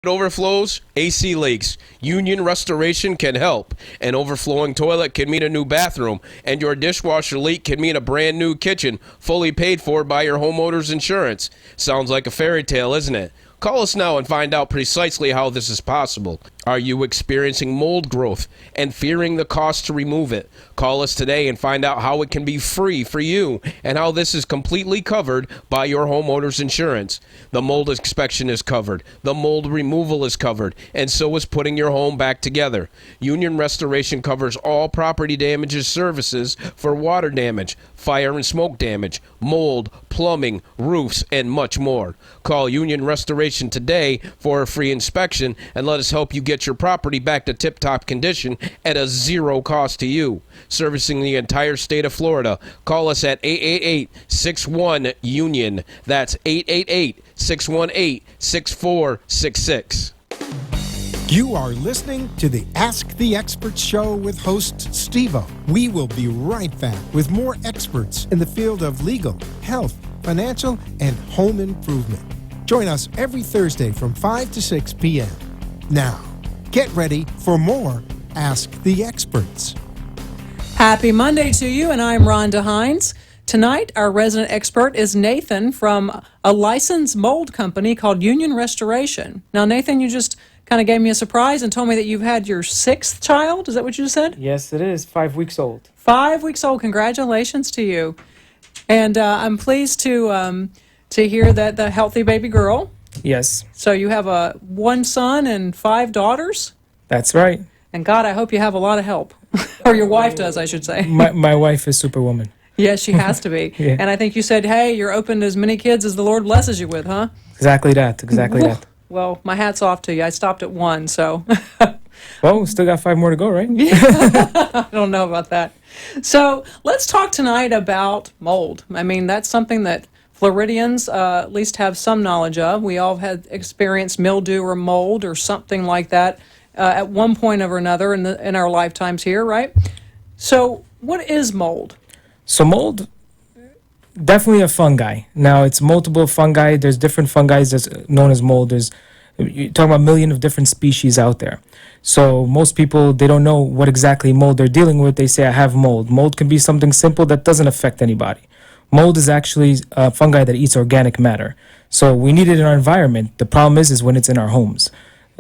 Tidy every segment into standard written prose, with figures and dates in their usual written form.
Overflows, AC leaks. Union Restoration can help. An overflowing toilet can mean a new bathroom, and your dishwasher leak can mean a brand new kitchen, fully paid for by your homeowner's insurance. Sounds like a fairy tale, isn't it? Call us now and find out precisely how this is possible. Are you experiencing mold growth and fearing the cost to remove it? Call us today and find out how it can be free for you and how this is completely covered by your homeowner's insurance. The mold inspection is covered, the mold removal is covered, and so is putting your home back together. Union Restoration covers all property damages services for water damage, fire and smoke damage, mold, plumbing, roofs, and much more. Call Union Restoration today for a free inspection and let us help you get your property back to tip-top condition at a zero cost to you. Servicing the entire state of Florida. Call us at 888-61-UNION. That's 888-618-6466. You are listening to the Ask the Expert Show with host Steve-O. We will be right back with more experts in the field of legal, health, financial, and home improvement. Join us every Thursday from 5 to 6 p.m. Now, get ready for more Ask the Experts. Happy Monday to you, and I'm Rhonda Hines. Tonight, our resident expert is Nathan from a licensed mold company called Union Restoration. Now, Nathan, you just kind of gave me a surprise and told me that you've had your sixth child. Is that what you just said? Yes, it is. 5 weeks old. 5 weeks old. Congratulations to you. And I'm pleased to hear that the healthy baby girl. Yes. So you have one son and 5 daughters? That's right. And God, I hope you have a lot of help. Or your wife does, I should say. My wife is Superwoman. Yes, she has to be. Yeah. And I think you said, hey, you're open to as many kids as the Lord blesses you with, huh? Exactly that. Exactly that. Well, my hat's off to you. I stopped at 1, so. Well, still got 5 more to go, right? I don't know about that. So let's talk tonight about mold. I mean, that's something that Floridians at least have some knowledge of. We all have experienced mildew or mold or something like that at one point or another in our lifetimes here, right? So what is mold? So mold, definitely a fungi. Now, it's multiple fungi. There's different fungi that's known as mold. You're talking about a million of different species out there. So most people, they don't know what exactly mold they're dealing with. They say, I have mold. Mold can be something simple that doesn't affect anybody. Mold is actually a fungi that eats organic matter. So we need it in our environment. The problem is when it's in our homes.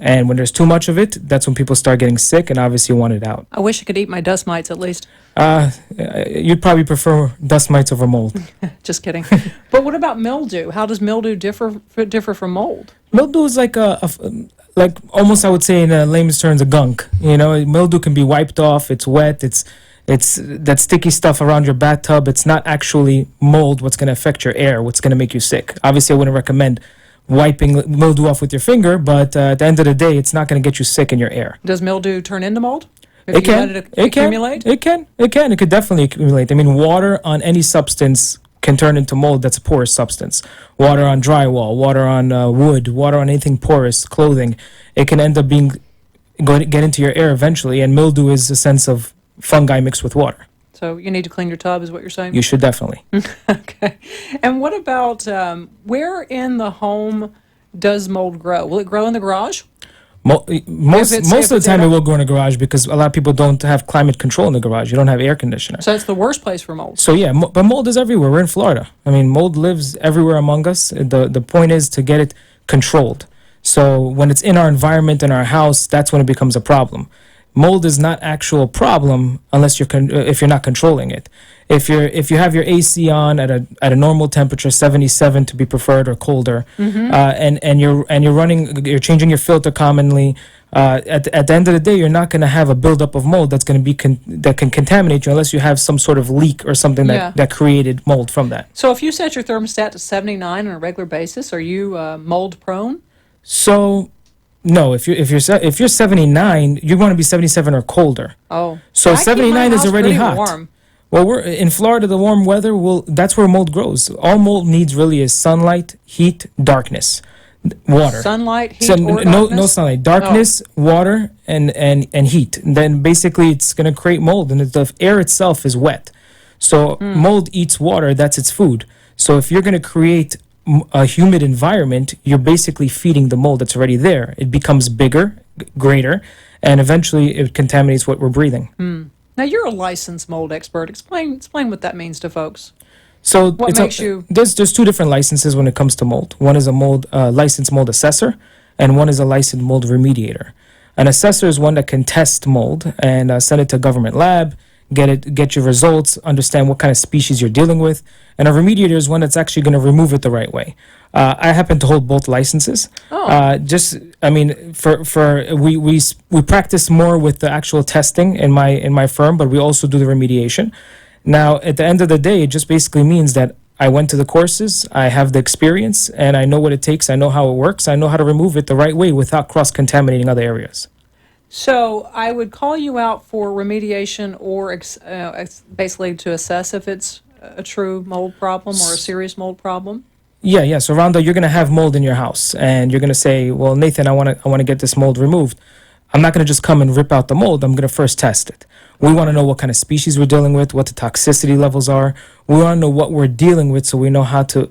And when there's too much of it, that's when people start getting sick and obviously want it out. I wish I could eat my dust mites at least. You'd probably prefer dust mites over mold. Just kidding. But what about mildew? How does mildew differ from mold? Mildew is like like almost, I would say in layman's terms, a gunk. You know, mildew can be wiped off. It's wet. It's that sticky stuff around your bathtub. It's not actually mold what's going to affect your air, what's going to make you sick. Obviously, I wouldn't recommend wiping mildew off with your finger, but at the end of the day, it's not going to get you sick in your air. Does mildew turn into mold? It can. Accumulate? It can. It could definitely accumulate. I mean, water on any substance can turn into mold. That's a porous substance. Water on drywall, water on wood, water on anything porous, clothing. It can end up get into your air eventually, and mildew is a sense of fungi mixed with water. So you need to clean your tub is what you're saying? You should definitely. Okay. And what about where in the home does mold grow? Will it grow in the garage? Most of the time it will grow in the garage because a lot of people don't have climate control in the garage. You don't have air conditioner. So it's the worst place for mold. So yeah, but mold is everywhere. We're in Florida. I mean, mold lives everywhere among us. The point is to get it controlled. So when it's in our environment, in our house, that's when it becomes a problem. Mold is not actual problem unless if you're not controlling it. If you have your AC on at a normal temperature, 77 to be preferred or colder, and you're changing your filter commonly, at the end of the day, you're not going to have a buildup of mold that's going to be that can contaminate you unless you have some sort of leak or something that created mold from that. So if you set your thermostat to 79 on a regular basis, are you mold prone? So. No, if you're 79, you're going to be 77 or colder. Oh, so 79 is already hot. Warm. Well, we're in Florida. The warm weather that's where mold grows. All mold needs really is sunlight, heat, darkness, water. Sunlight, heat, so or no darkness? No sunlight, darkness, water, and heat. And then basically it's going to create mold, and the air itself is wet. So mold eats water. That's its food. So if you're going to create a humid environment, you're basically feeding the mold that's already there. It becomes bigger, greater, and eventually it contaminates what we're breathing. Now, you're a licensed mold expert. Explain what that means to folks. So What makes you- there's two different licenses when it comes to mold. One is a licensed mold assessor, and one is a licensed mold remediator. An assessor is one that can test mold and send it to a government lab, get your results, understand what kind of species you're dealing with. And a remediator is one that's actually going to remove it the right way. I happen to hold both licenses. We practice more with the actual testing in my firm, but we also do the remediation. Now, at the end of the day, it just basically means that I went to the courses, I have the experience, and I know what it takes. I know how it works. I know how to remove it the right way without cross-contaminating other areas. So I would call you out for remediation or basically to assess if it's a true mold problem or a serious mold problem. Yeah. So, Rhonda, you're going to have mold in your house, and you're going to say, well, Nathan, I want to get this mold removed. I'm not going to just come and rip out the mold. I'm going to first test it. We want to know what kind of species we're dealing with, what the toxicity levels are. We want to know what we're dealing with so we know how to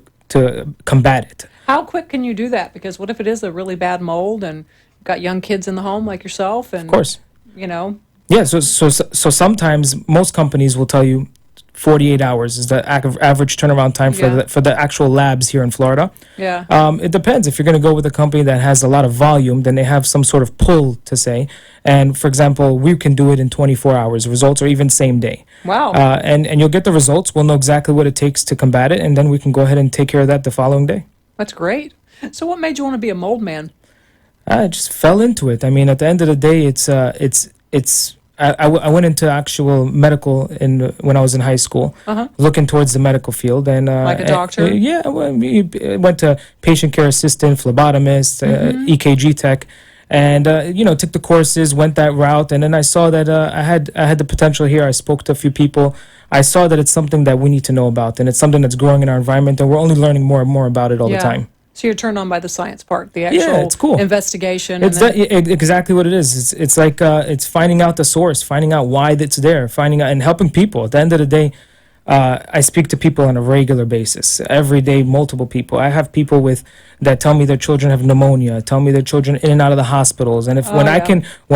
combat it. How quick can you do that? Because what if it is a really bad mold and you've got young kids in the home like yourself? And, Of course. you know, Yeah, so sometimes most companies will tell you 48 hours is the average turnaround time for the actual labs here in Florida. yeah. It depends. If you're going to go with a company that has a lot of volume, then they have some sort of pull to say. And for example, we can do it in 24 hours. Results are even same day. Wow. And you'll get the results. We'll know exactly what it takes to combat it, and then we can go ahead and take care of that the following day. That's great. So what made you want to be a mold man? I just fell into it. I mean, at the end of the day, I went into actual medical when I was in high school, looking towards the medical field, and Like a doctor? I went to patient care assistant, phlebotomist, EKG tech, and took the courses, went that route, and then I saw that I had the potential here. I spoke to a few people. I saw that it's something that we need to know about, and it's something that's growing in our environment, and we're only learning more and more about it all the time. So you're turned on by the science part, the actual it's cool. investigation. It's exactly what it is. It's like it's finding out the source, finding out why it's there, finding out and helping people. At the end of the day, I speak to people on a regular basis, every day, multiple people. I have people that tell me their children have pneumonia, tell me their children in and out of the hospitals, and when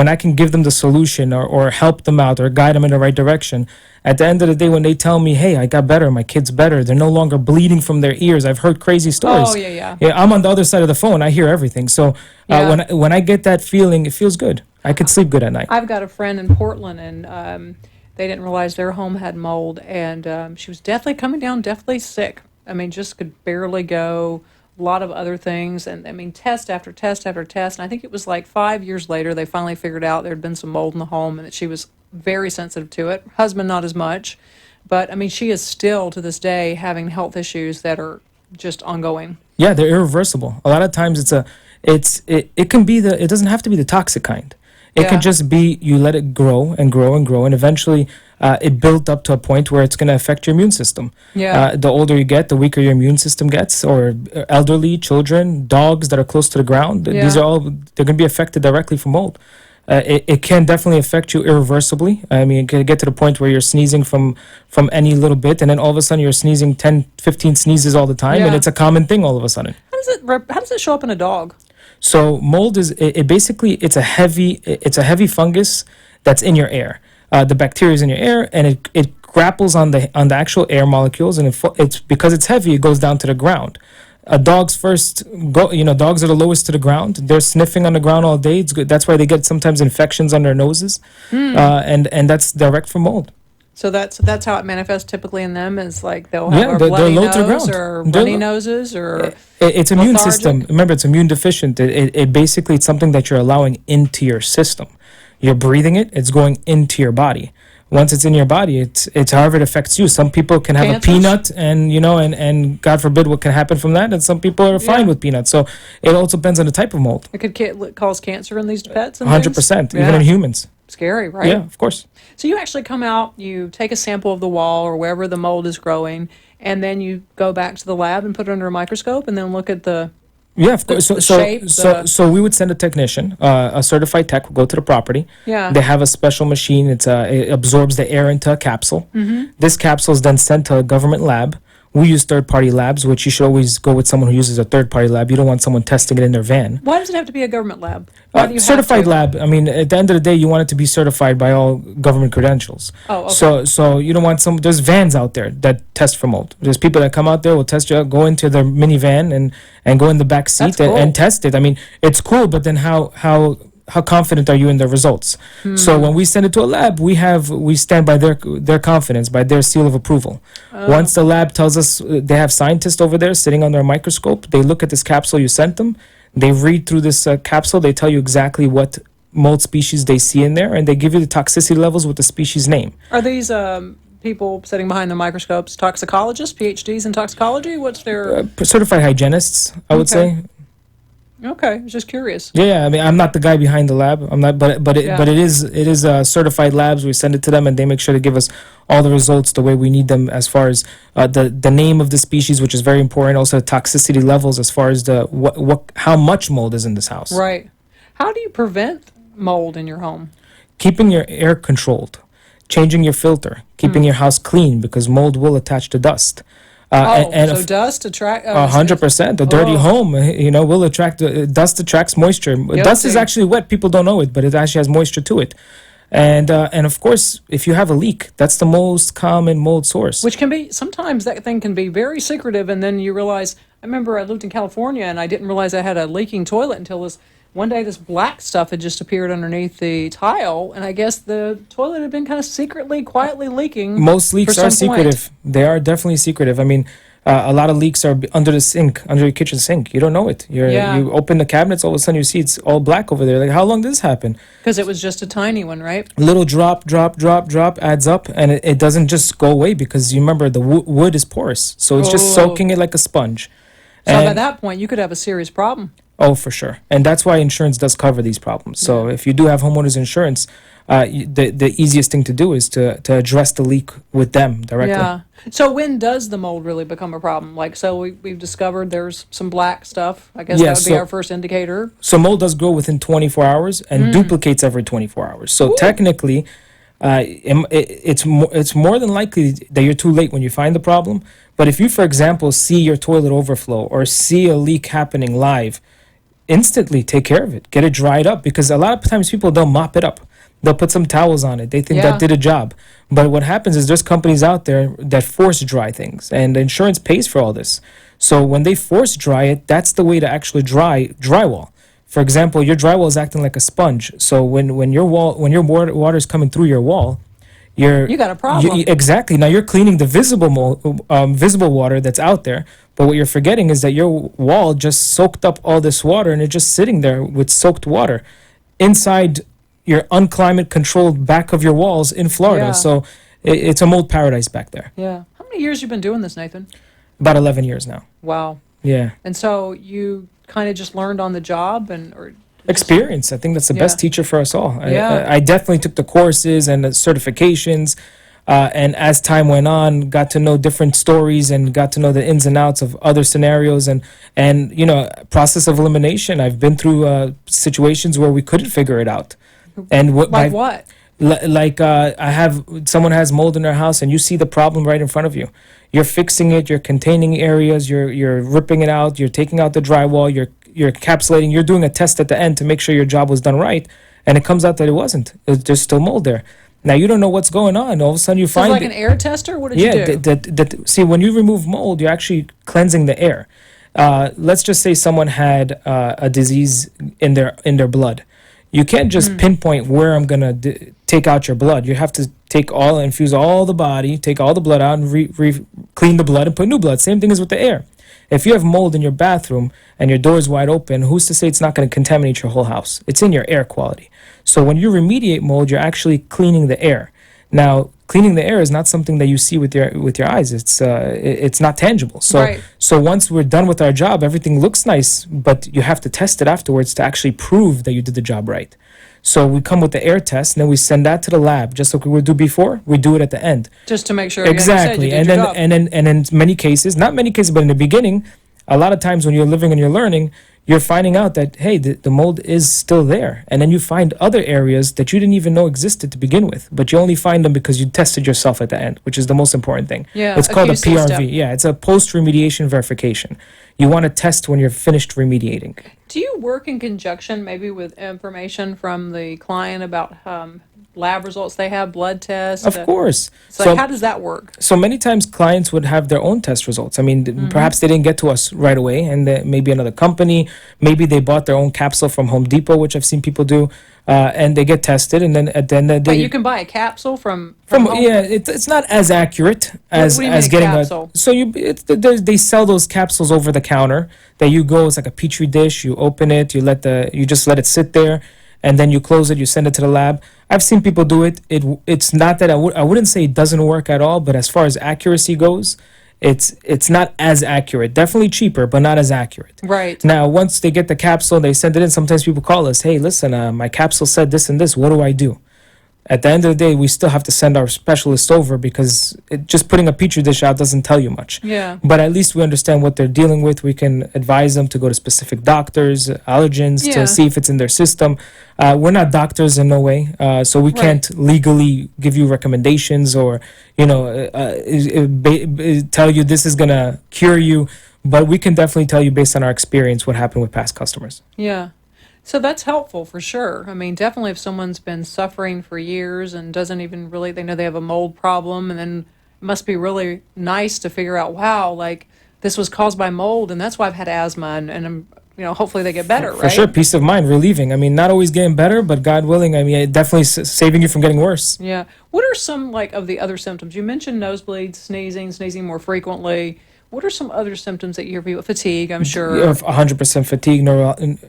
I can give them the solution or help them out or guide them in the right direction. At the end of the day, when they tell me, hey, I got better, my kid's better, they're no longer bleeding from their ears. I've heard crazy stories. Oh, yeah. Yeah, I'm on the other side of the phone. I hear everything. So when I get that feeling, it feels good. I could sleep good at night. I've got a friend in Portland, and they didn't realize their home had mold, and she was deathly sick. I mean, just could barely go, a lot of other things, and I mean, test after test after test. And I think it was like 5 years later, they finally figured out there had been some mold in the home and that she was very sensitive to it. Husband, not as much. But, I mean, she is still, to this day, having health issues that are just ongoing. Yeah, they're irreversible. A lot of times it can be it doesn't have to be the toxic kind. It can just be you let it grow and grow and grow, and eventually it built up to a point where it's going to affect your immune system. Yeah. The older you get, the weaker your immune system gets, or elderly, children, dogs that are close to the ground. These are all, they're going to be affected directly from mold. It can definitely affect you irreversibly. I mean, it can get to the point where you're sneezing from any little bit, and then all of a sudden you're sneezing 10, 15 sneezes all the time, and it's a common thing all of a sudden. How does it show up in a dog? So mold is basically it's a heavy fungus that's in your air. The bacteria is in your air, and it grapples on the actual air molecules, and it's because it's heavy, it goes down to the ground. Dogs dogs are the lowest to the ground. They're sniffing on the ground all day. It's good. That's why they get sometimes infections on their noses, and that's direct from mold. So that's how it manifests typically in them, is like they'll have a they're bloody low to the nose ground. or runny noses or it's immune lethargic. system. Remember, it's immune deficient. It basically, it's something that you're allowing into your system. You're breathing it. It's going into your body. Once it's in your body, it's however it affects you. Some people can have Cancers? a peanut, and God forbid what can happen from that. And some people are fine with peanuts. So it also depends on the type of mold. It could cause cancer in these pets and 100%, things? even in humans. Scary, right? Yeah, of course. So you actually come out, you take a sample of the wall or wherever the mold is growing, and then you go back to the lab and put it under a microscope and then look at the... Yeah, of course. the shape, So we would send a technician, a certified tech, would go to the property. Yeah. They have a special machine. It absorbs the air into a capsule. This capsule is then sent to a government lab We use third-party labs, which you should always go with someone who uses a third-party lab. You don't want someone testing it in their van. Why does it have to be a government lab? Why do you have Certified to? lab. I mean, at the end of the day, you want it to be certified by all government credentials. Oh, okay. So you don't want some. There's vans out there that test for mold. There's people that come out there will test you out, go into their minivan and go in the back seat That's cool. and test it. I mean, it's cool, but then how confident are you in the results? So when we send it to a lab, we stand by their confidence, by their seal of approval. Once the lab tells us, they have scientists over there sitting under a microscope. They look at this capsule you sent them. They read through this capsule. They tell you exactly what mold species they see in there, and they give you the toxicity levels with the species name. Are these people sitting behind the microscopes toxicologists, PhDs in toxicology? What's their? Certified hygienists, I would Okay. say. Okay, I was just curious. Yeah, I mean, I'm not the guy behind the lab. I'm not, but Yeah. it is certified labs. We send it to them, and they make sure to give us all the results the way we need them, as far as the name of the species, which is very important. Also, the toxicity levels, as far as the what how much mold is in this house. Right. How do you prevent mold in your home? Keeping your air controlled, changing your filter, keeping your house clean, because mold will attach to dust. So dust attract. 100%. A dirty Oh. home, will attract dust. Attracts moisture. Dust is Guilty. actually wet. People don't know it, but it actually has moisture to it. And of course, if you have a leak, that's the most common mold source. Which can be, sometimes that thing can be very secretive, and then you realize. I remember I lived in California, and I didn't realize I had a leaking toilet until one day this black stuff had just appeared underneath the tile, and I guess the toilet had been kind of secretly, quietly leaking. Most leaks for are some point. secretive. They are definitely secretive. I mean, a lot of leaks are under the sink, under your kitchen sink. You don't know it. Yeah. You open the cabinets, all of a sudden you see it's all black over there. Like, how long did this happen? Because it was just a tiny one, right? Little drop adds up, and it doesn't just go away, because you remember the wood is porous, so it's just Oh. soaking it like a sponge. So by And- that point, you could have a serious problem. Oh, for sure. And that's why insurance does cover these problems. So if you do have homeowners insurance, the easiest thing to do is to address the leak with them directly. Yeah. So when does the mold really become a problem? Like, so we've discovered there's some black stuff. I guess Yeah, that would be so- our first indicator. So mold does grow within 24 hours and duplicates every 24 hours. So technically, it's more than likely that you're too late when you find the problem. But if you, for example, see your toilet overflow or see a leak happening live, instantly take care of it. Get it dried up, because a lot of times people, they'll mop it up. They'll put some towels on it. They think Yeah. that did a job. But what happens is there's companies out there that force dry things, and the insurance pays for all this. So when they force dry it, that's the way to actually dry drywall. For example, your drywall is acting like a sponge. So when your water is coming through your wall, You got a problem. exactly. Now you're cleaning the visible water that's out there, but what you're forgetting is that your wall just soaked up all this water, and it's just sitting there with soaked water inside your unclimate controlled back of your walls in Florida. Yeah. So it's a mold paradise back there. Yeah. How many years you been doing this, Nathan? About 11 years now. Wow. Yeah. And so you kind of just learned on the job, or Experience. I think that's the best Yeah. teacher for us all. Yeah. I definitely took the courses and the certifications. And as time went on, got to know different stories and got to know the ins and outs of other scenarios and process of elimination. I've been through situations where we couldn't figure it out. And like what? I have someone has mold in their house, and you see the problem right in front of you. You're fixing it. You're containing areas. You're ripping it out. You're taking out the drywall. You're encapsulating. You're doing a test at the end to make sure your job was done right, and it comes out that it wasn't. There's still mold there. Now you don't know what's going on. All of a sudden you So find like it. an air tester? What did you do? See, when you remove mold, you're actually cleansing the air. Let's just say someone had a disease in their blood. You can't just pinpoint where I'm gonna take out your blood. You have to infuse all the body, take all the blood out, and clean the blood and put new blood. Same thing as with the air. If you have mold in your bathroom and your door is wide open, who's to say it's not going to contaminate your whole house? It's in your air quality. So when you remediate mold, you're actually cleaning the air. Now, cleaning the air is not something that you see with your eyes. It's not tangible. So Right. so once we're done with our job, everything looks nice, but you have to test it afterwards to actually prove that you did the job right. So we come with the air test, and then we send that to the lab, just like we would do before. We do it at the end. Just to make sure. Exactly. Yeah, you said you did And your job. then in many cases, not many cases, but in the beginning, a lot of times when you're living and you're learning, you're finding out that, hey, the mold is still there. And then you find other areas that you didn't even know existed to begin with, but you only find them because you tested yourself at the end, which is the most important thing. Yeah, it's called a QC PRV. step. Yeah, it's a post-remediation verification. You want to test when you're finished remediating. Do you work in conjunction maybe with information from the client about lab results they have, blood tests? Of course. So how does that work? So many times clients would have their own test results. I mean, perhaps they didn't get to us right away, and maybe another company, maybe they bought their own capsule from Home Depot, which I've seen people do, and they get tested, and then at the end of the But day, you can buy a capsule from from home? yeah, it's not as accurate as what do you mean as a getting capsule? a. So they sell those capsules over the counter that you go. It's like a petri dish. You open it. You just let it sit there, and then you close it. You send it to the lab. I've seen people do it. It's not that I wouldn't say it doesn't work at all, but as far as accuracy goes, it's not as accurate. Definitely cheaper, but not as accurate. Right. Now, once they get the capsule, they send it in. Sometimes people call us, hey, listen, my capsule said this and this. What do I do? At the end of the day, we still have to send our specialist over because just putting a petri dish out doesn't tell you much. Yeah. But at least we understand what they're dealing with. We can advise them to go to specific doctors, allergens, Yeah. to see if it's in their system. We're not doctors in no way, so we can't legally give you recommendations or, tell you this is going to cure you. But we can definitely tell you based on our experience what happened with past customers. Yeah. So that's helpful for sure. I mean, definitely if someone's been suffering for years and doesn't even really, they know they have a mold problem, and then it must be really nice to figure out, wow, like this was caused by mold, and that's why I've had asthma, and I'm, hopefully they get better, For right? sure, peace of mind, relieving. I mean, not always getting better, but God willing, I mean, it definitely saving you from getting worse. Yeah. What are some of the other symptoms? You mentioned nosebleeds, sneezing more frequently. What are some other symptoms that you hear people? Fatigue, I'm sure. You have 100% fatigue.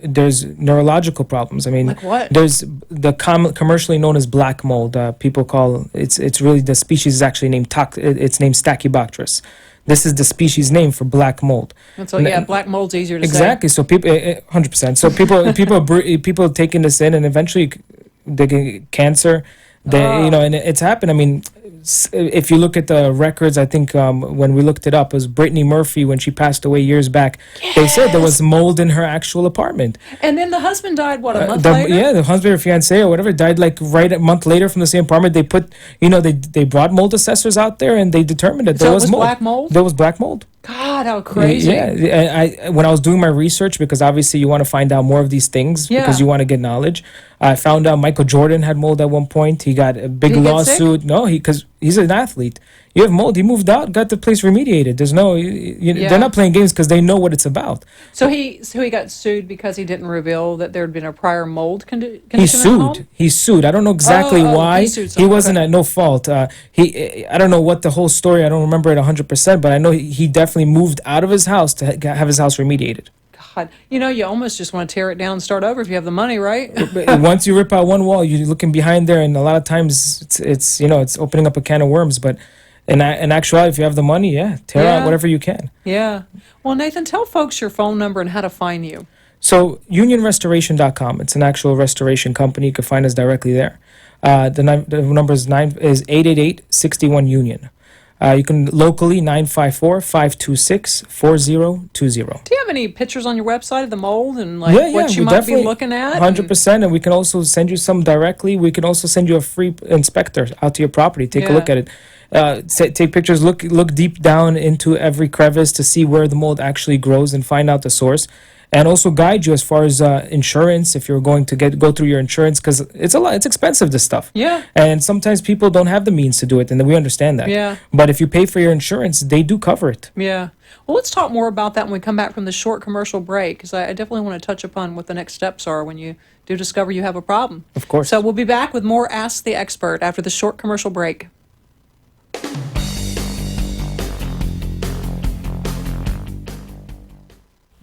There's neurological problems. I mean, Like what? There's the commercially known as black mold. People call it's really the species is actually named it's named Stachybotrys. This is the species name for black mold. And so black mold's easier to Exactly. So people, 100%. So people taking this in, and eventually they get cancer. And it's happened. I mean, if you look at the records, I think when we looked it up, it was Brittany Murphy when she passed away years back. They said there was mold in her actual apartment. And then the husband died, what, a month later? Yeah, the husband or fiance or whatever died like right a month later from the same apartment. They put, they brought mold assessors out there and they determined that So there it was was mold. black mold? There was black mold. God, how crazy. Yeah, when I was doing my research, because obviously you want to find out more of these things because you want to get knowledge. I found out Michael Jordan had mold at one point. He got a big Did he get sick? lawsuit. No, because he's an athlete. You have mold. He moved out, got the place remediated. There's no, they're not playing games because they know what it's about. So he got sued because he didn't reveal that there had been a prior mold condition. He in the home? sued. He sued. I don't know exactly why. he sued He someone, wasn't okay. at no fault. I don't know what the whole story. I don't remember it 100%, but I know he definitely moved out of his house to have his house remediated. God, you almost just want to tear it down and start over if you have the money, right? But once you rip out one wall, you're looking behind there, and a lot of times it's opening up a can of worms. But in actuality, if you have the money, tear out whatever you can. Yeah. Well, Nathan, tell folks your phone number and how to find you. So unionrestoration.com. It's an actual restoration company. You can find us directly there. The number is 888-61-UNION. You can locally 954-526-4020. Do you have any pictures on your website of the mold and what we you might be definitely- looking at? 100%, and we can also send you some directly. We can also send you a free inspector out to your property. Take a look at it. Take pictures. Look deep down into every crevice to see where the mold actually grows and find out the source. And also guide you as far as insurance, if you're going to go through your insurance, because it's expensive, this stuff. Yeah. And sometimes people don't have the means to do it, and we understand that. Yeah. But if you pay for your insurance, they do cover it. Yeah. Well, let's talk more about that when we come back from the short commercial break, because I definitely want to touch upon what the next steps are when you do discover you have a problem. Of course. So we'll be back with more Ask the Expert after the short commercial break.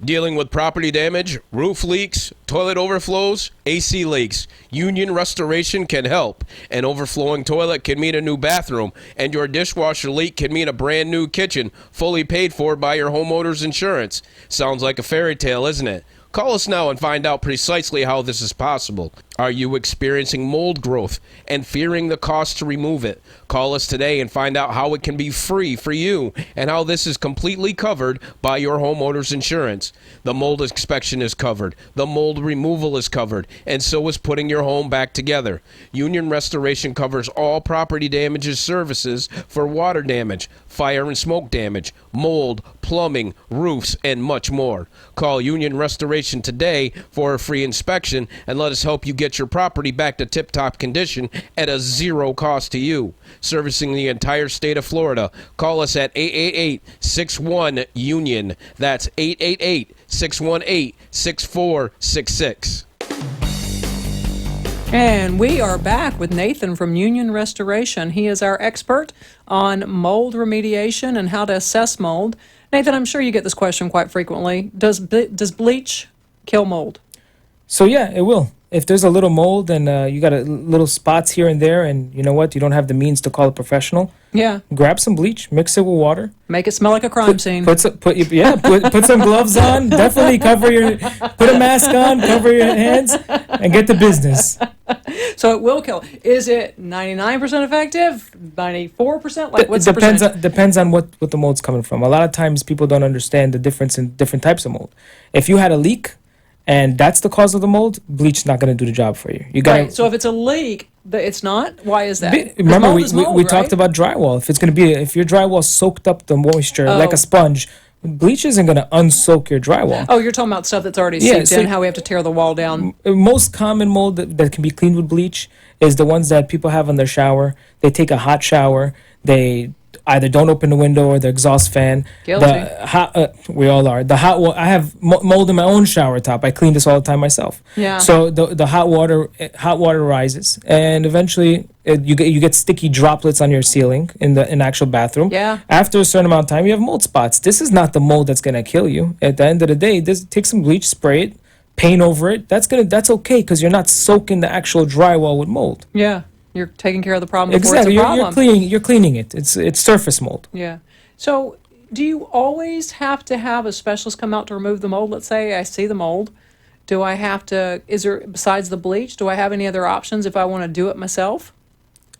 Dealing with property damage, roof leaks, toilet overflows, AC leaks, Union Restoration can help. An overflowing toilet can mean a new bathroom, and your dishwasher leak can mean a brand new kitchen, fully paid for by your homeowner's insurance. Sounds like a fairy tale, isn't it? Call us now and find out precisely how this is possible. Are you experiencing mold growth and fearing the cost to remove it? Call us today and find out how it can be free for you and how this is completely covered by your homeowner's insurance. The mold inspection is covered, the mold removal is covered, and so is putting your home back together. Union Restoration covers all property damages services for water damage, fire and smoke damage, mold, plumbing, roofs, and much more. Call Union Restoration today for a free inspection and let us help you get your property back to tip-top condition at a zero cost to you. Servicing the entire state of Florida. Call us at 888-61-UNION. That's 888-618-6466. And we are back with Nathan from Union Restoration. He is our expert on mold remediation and how to assess mold. Nathan, I'm sure you get this question quite frequently. Does bleach kill mold? So yeah, it will. If there's a little mold and you got little spots here and there, and you know what, you don't have the means to call a professional, Yeah. grab some bleach, mix it with water, Make it smell like a crime scene. put some gloves on, definitely put a mask on, cover your hands, and get to business. So it will kill. Is it 99% effective? 94%? Like, what's the Depends percentage? depends on what the mold's coming from. A lot of times people don't understand the difference in different types of mold. If you had a leak and that's the cause of the mold, bleach is not going to do the job for you. You got Right. So if it's a leak, it's not? Why is that? 'Cause Remember, mold we, is we, mold, we right? talked about drywall. If your drywall soaked up the moisture like Oh. a sponge, bleach isn't going to unsoak your drywall. Oh, you're talking about stuff that's already Yeah, seeped so- in, how we have to tear the wall down. Most common mold that can be cleaned with bleach is the ones that people have in their shower. They take a hot shower. They either don't open the window or the exhaust fan. Guilty. We all are. The hot water. I have mold in my own shower top. I clean this all the time myself. Yeah. So the hot water rises, and eventually you get sticky droplets on your ceiling in the actual bathroom. Yeah. After a certain amount of time, you have mold spots. This is not the mold that's gonna kill you. At the end of the day, take some bleach, spray it, paint over it. That's okay because you're not soaking the actual drywall with mold. Yeah. You're taking care of the problem before Exactly. it's a problem. You're cleaning it. It's surface mold. Yeah. So, do you always have to have a specialist come out to remove the mold? Let's say I see the mold. Do I have to, besides the bleach, do I have any other options if I want to do it myself?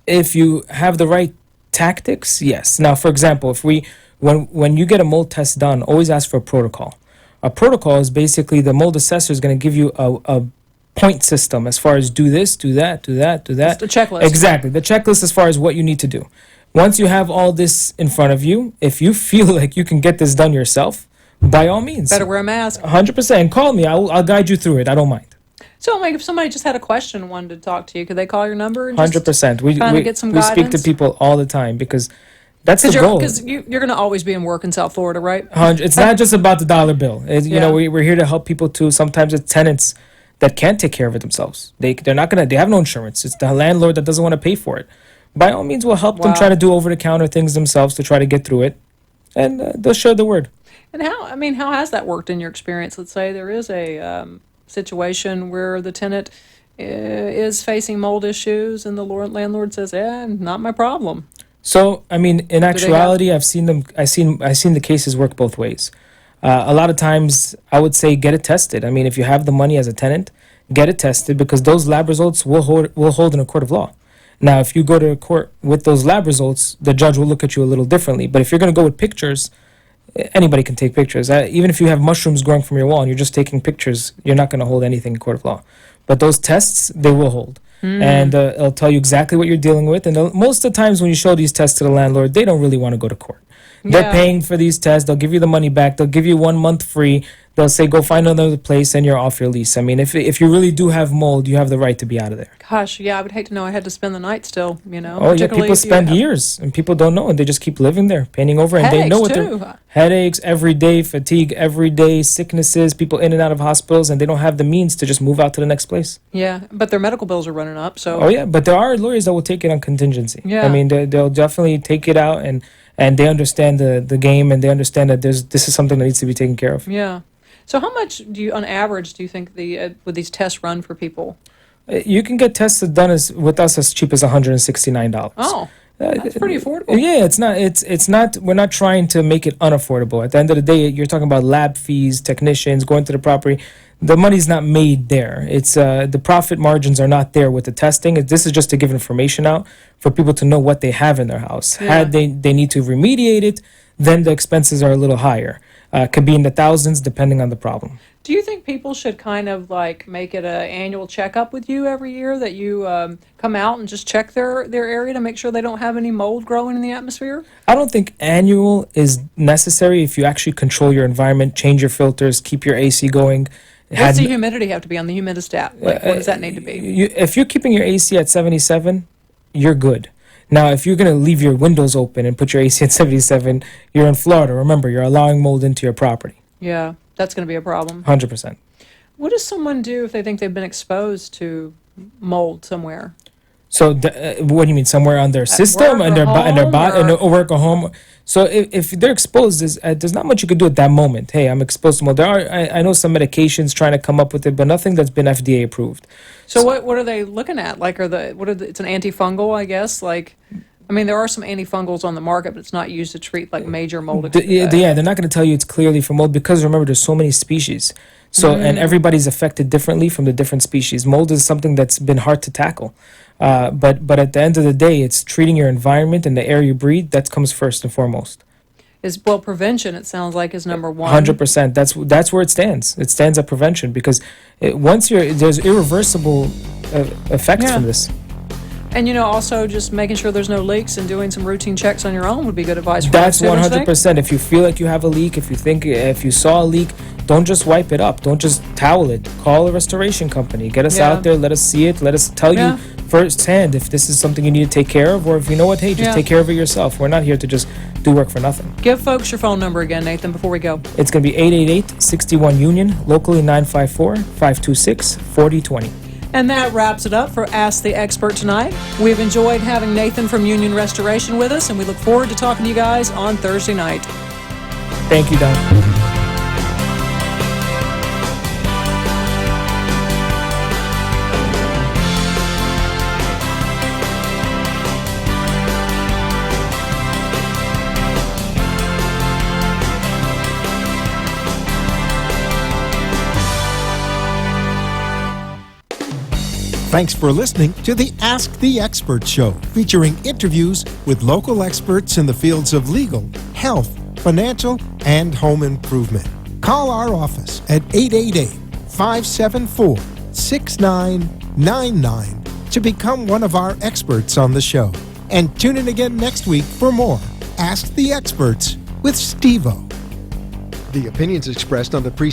If you have the right tactics, yes. Now, for example, when you get a mold test done, always ask for a protocol. A protocol is basically the mold assessor is going to give you a point system as far as do this, do that, do that, do that. It's the checklist. Exactly. The checklist as far as what you need to do. Once you have all this in front of you, if you feel like you can get this done yourself, by all means. Better wear a mask. 100%. Call me. I'll guide you through it. I don't mind. So, like, if somebody just had a question and wanted to talk to you, could they call your number? And just 100%. We get some we speak to guidance? people all the time because that's the goal. Because you're going to always be in work in South Florida, right? It's not just about the dollar bill. You know, Yeah. we're here to help people too. Sometimes it's tenants that can't take care of it themselves. They have no insurance. It's the landlord that doesn't want to pay for it. By all means, we'll help them Wow. try to do over the counter things themselves to try to get through it, and they'll share the word. And how has that worked in your experience? Let's say there is a situation where the tenant is facing mold issues, and the landlord says, not my problem. So, I mean, in actuality, I've seen the cases work both ways. A lot of times, I would say get it tested. I mean, if you have the money as a tenant, get it tested because those lab results will hold in a court of law. Now, if you go to court with those lab results, the judge will look at you a little differently. But if you're going to go with pictures, anybody can take pictures. Even if you have mushrooms growing from your wall and you're just taking pictures, you're not going to hold anything in court of law. But those tests, they will hold. And it'll tell you exactly what you're dealing with. And most of the times when you show these tests to the landlord, they don't really want to go to court. They're Yeah. paying for these tests. They'll give you the money back. They'll give you 1 month free. They'll say, go find another place and you're off your lease. I mean, if you really do have mold, you have the right to be out of there. Gosh, yeah, I would hate to know I had to spend the night still, Oh, yeah, particularly people if you spend have years and people don't know and they just keep living there, painting over and they know what Headaches, they're... too. Headaches every day, fatigue every day, sicknesses, people in and out of hospitals, and they don't have the means to just move out to the next place. Yeah, but their medical bills are running up, so. Oh, yeah, but there are lawyers that will take it on contingency. Yeah. I mean, they'll definitely take it out and they understand the game and they understand that this is something that needs to be taken care of. Yeah. So how much on average, do you think would these tests run for people? You can get tests done with us as cheap as $169. Oh, that's pretty affordable. Yeah, it's not. We're not trying to make it unaffordable. At the end of the day, you're talking about lab fees, technicians going to the property. the money's not made there. It's the profit margins are not there with the testing. This is just to give information out for people to know what they have in their house. Yeah. Had they need to remediate it, then the expenses are a little higher. Could be in the thousands depending on the problem. Do you think people should kind of like make it an annual checkup with you every year, that you come out and just check their area to make sure they don't have any mold growing in the atmosphere? I don't think annual is necessary if you actually control your environment, change your filters, keep your AC going. What's the humidity have to be on the humidistat? Like, what does that need to be? If you're keeping your AC at 77, you're good. Now, if you're going to leave your windows open and put your AC at 77, you're in Florida. Remember, you're allowing mold into your property. Yeah, that's going to be a problem. 100%. What does someone do if they think they've been exposed to mold somewhere? So, what do you mean? Somewhere on their system, work and or their body, home, or work or home? So, if they're exposed, there's not much you could do at that moment. Hey, I'm exposed to mold. There are, I know some medications trying to come up with it, but nothing that's been FDA approved. So what are they looking at? Like, it's an antifungal, I guess. Like, I mean, there are some antifungals on the market, but it's not used to treat like major mold. Yeah, they're not going to tell you it's clearly for mold because remember, there's so many species. So and everybody's affected differently from the different species. Mold is something that's been hard to tackle. But at the end of the day, it's treating your environment and the air you breathe. That comes first and foremost. Prevention, it sounds like, is number one. 100%. That's where it stands. It stands at prevention because there's irreversible effects Yeah. from this. And, also just making sure there's no leaks and doing some routine checks on your own would be good advice. For That's us, too, don't you think? 100%. If you feel like you have a leak, if you saw a leak, don't just wipe it up. Don't just towel it. Call a restoration company. Get us Yeah. out there. Let us see it. Let us tell Yeah. you firsthand if this is something you need to take care of, or if you know what, hey, just Yeah. take care of it yourself. We're not here to just do work for nothing. Give folks your phone number again, Nathan, before we go. It's going to be 888-61 Union, locally 954-526-4020. And that wraps it up for Ask the Expert tonight. We've enjoyed having Nathan from Union Restoration with us, and we look forward to talking to you guys on Thursday night. Thank you, Don. Thanks for listening to the Ask the Expert Show, featuring interviews with local experts in the fields of legal, health, financial, and home improvement. Call our office at 888-574-6999 to become one of our experts on the show. And tune in again next week for more Ask the Experts with Steve-O. The opinions expressed on the preceding